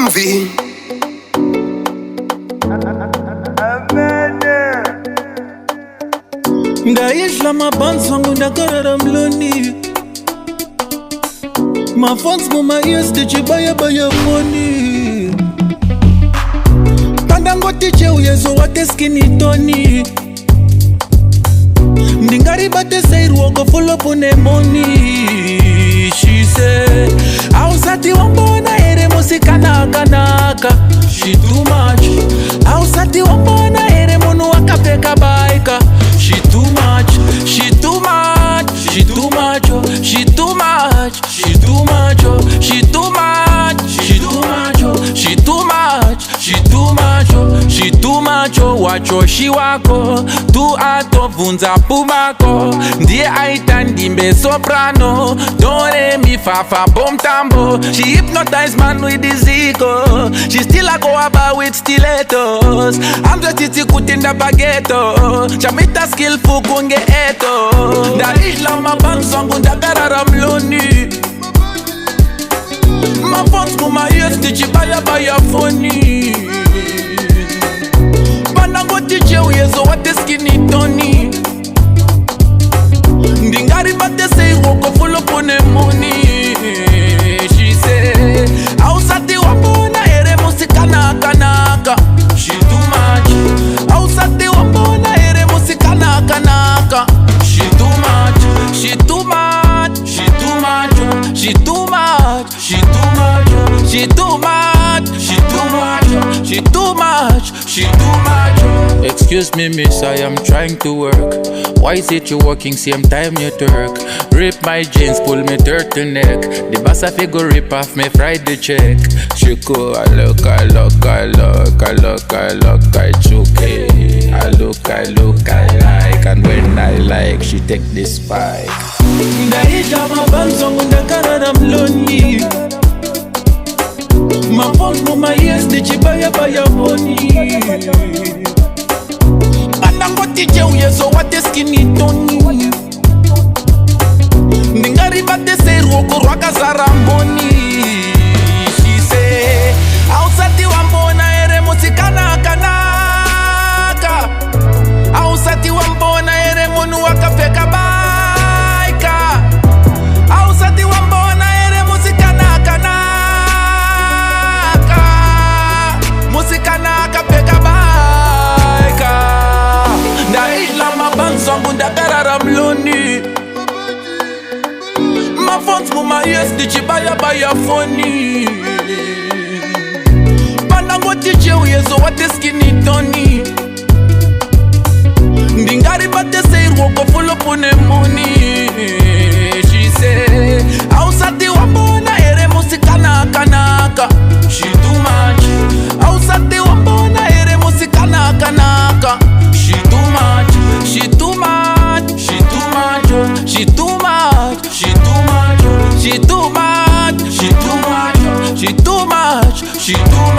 imvi. Ndaisla Mabhanzi wangu ndakarara Muloni. My phones mama ears tichibaya baya phone. Panda ngoti cheuyezo wate skinny toni. Ndingari bate sairu wako full up on money. She said, "Ausati wambona ere musika naka. She too much. Ausati wambona ere munu wakapeka baika. She too much. She too much. She too much. She too much. She too much. She too much. She too much. She too much. She too much. She too much. Wachoshi wako tu atovunza pumako. Ndiye aita ndimbe soprano. Do re mi fa fa bom tambo. She hypnotize man with his ego. She still a go about with stilettos. I'm just titi kutinda baguetto. Chamita skillful kunge eto. Ndaisla Mabhanzi wangu ndakarara Muloni. My phones mama ears tichibaya baya phone. Panda ngoti cheuyezo wate skinny toni. Ndingari bate say woko full up on money. She say, "Ausati wambona ere musika naka. She too much. Ausati wambona ere musika naka. She too much. She too much. She too much. She too much. She too much. She too much. She too much. She too much. She too much. Excuse me, miss, I am trying to work. Why is it you working same time you twerk? Rip my jeans, pull me turtleneck. The boss of go rip off me Friday check. She go, I look, I choke. I look, I like. And when I like, she take this spike. Ndaisla Mabhanzi wangu ndakarara Muloni. My phones mama ears tichibaya baya phone. Panda ngoti cheuyezo wate skinny toni. Ndingari bate sairu woko rwakazara mboni. She say, "Ausati wambona ere musika naka. Ausati wambona ere munu wakapeka baika. Ausati wambona ere musika naka. Musika nakapeka baika." Ndaisla Mabhanzi wangu ndakarara Muloni. My phones mama ears tichibaya baya phone. Panda ngoti cheuyezo wate skinny toni. Ndingari bate sairu woko full up on money. She say, "Ausati wambona ere musika naka. She too much. Ausati wambona ere musika naka. She too much. She too much. She too much. She too much. She too much. She too much. She too much. She too much. She too much.